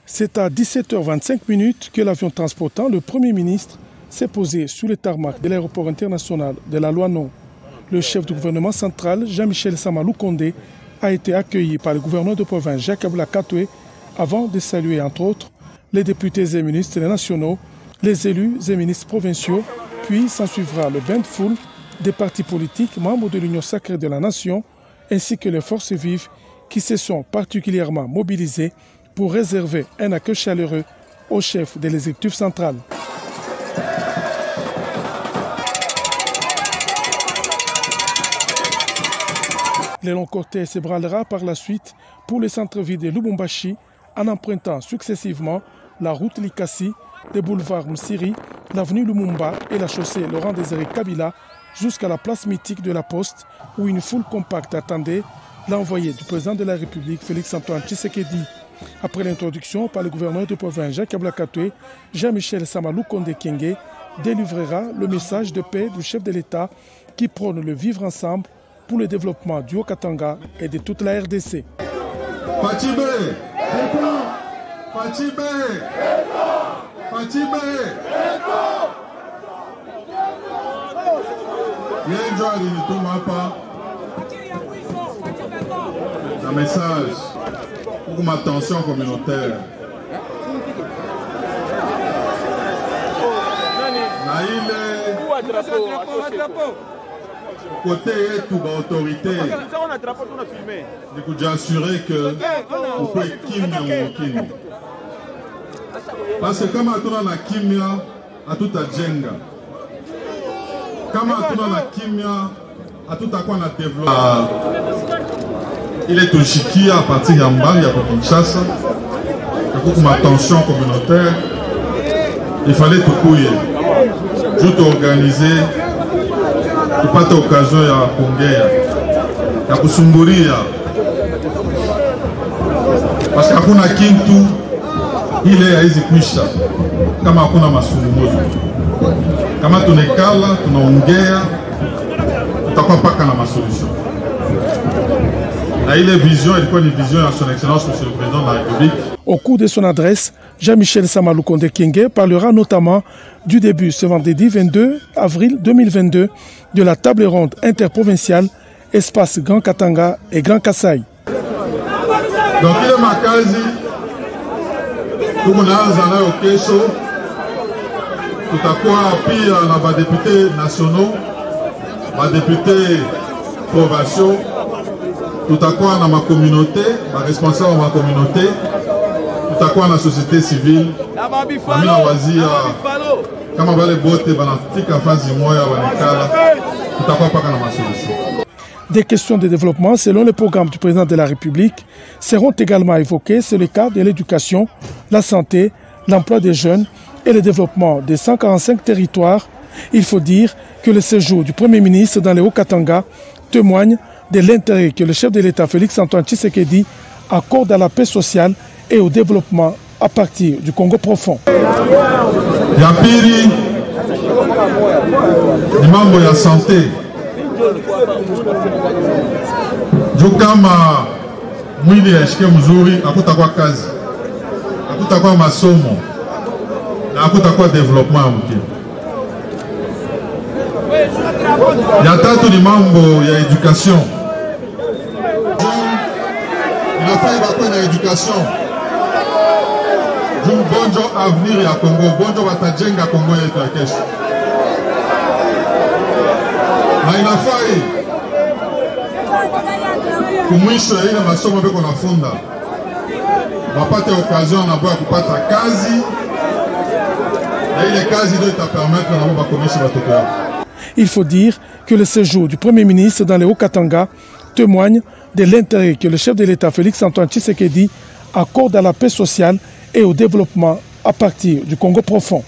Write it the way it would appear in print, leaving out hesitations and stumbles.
C'est à 17h25 que l'avion transportant le Premier ministre s'est posé sous le tarmac de l'aéroport international de la Loanon. Le chef du gouvernement central, Jean-Michel Sama Lukonde, a été accueilli par le gouverneur de province, Jacques Aboula Katoué, avant de saluer, entre autres, les députés et ministres nationaux, les élus et ministres provinciaux, puis s'en suivra le bain de foule des partis politiques membres de l'Union sacrée de la nation, ainsi que les forces vives qui se sont particulièrement mobilisées pour réserver un accueil chaleureux au chef de l'exécutif central. Le long cortège se bralera par la suite pour le centre-ville de Lubumbashi en empruntant successivement la route Likasi, le boulevard Msiri, l'avenue Lumumba et la chaussée Laurent-Désiré Kabila jusqu'à la place mythique de la Poste où une foule compacte attendait l'envoyé du président de la République, Félix-Antoine Tshisekedi. Après l'introduction par le gouverneur de province Jacques Aboula Katoué, Jean-Michel Sama Lukonde Kyenge délivrera le message de paix du chef de l'État qui prône le vivre ensemble pour le développement du Haut-Katanga et de toute la RDC. Fatibé, Fatibé, Fatibé. Un message pour ma tension communautaire. Côté toute autorité, j'ai assuré que vous pouvez Kimia. Parce que comme on a Kimia, à tout à Djenga. Comme on a Kimia, à tout à quoi on a développé. Il est au Chikia à partir d'Ambang, il y a pour Kinshasa. Pour ma tension communautaire, il fallait tout couiller. Tout organiser. Kupata occasion ya kuongea ya kusumburia parce que hakuna kintu ile haizi kwisha kama hakuna masungumuzo. Kama tunekala tunaongea tutakuwa paka na masolution. Na ile vision ilikuwa ni vision ya son excellence monsieur le président de la République. Au cours de son adresse, Jean-Michel Sama Lukonde Kyenge parlera notamment du début ce vendredi 22 avril 2022 de la table ronde interprovinciale Espace Grand Katanga et Grand Kasaï. Donc il est makazi, tout le monde a au Kesho, tout à quoi puis les députés nationaux, les députés provinciaux, tout à quoi dans ma communauté, les responsables de ma communauté, tout à quoi dans la société civile, des questions de développement selon le programme du président de la République seront également évoquées. C'est le cas de l'éducation, la santé, l'emploi des jeunes et le développement des 145 territoires. Il faut dire que le séjour du Premier ministre dans le Haut-Katanga témoigne de l'intérêt que le chef de l'État Félix-Antoine Tshisekedi accorde à la paix sociale et au développement à partir du Congo profond. Yapiri, ni mambo ya santé. Jukama mwili yashike mzuri, akutakwa kazi, akutakwa masomo, na akutakwa development ya mkini. Ya tatu ni mambo ya éducation. Il a fallu bakwe na éducation. Jum bonjo avenir ya Congo, bonjo batajenga Congo yetu ya kesho. Na inafai kumwisho ya ile masomo beko na funda wapate occasion na boya kupata kazi na ile kazi ndio itapermettre na bo bakomesha watoto yao. Il faut dire que le séjour du Premier ministre dans le Haut-Katanga témoigne de l'intérêt que le chef de l'État Félix-Antoine Tshisekedi accorde à la paix sociale et au développement à partir du Congo profond.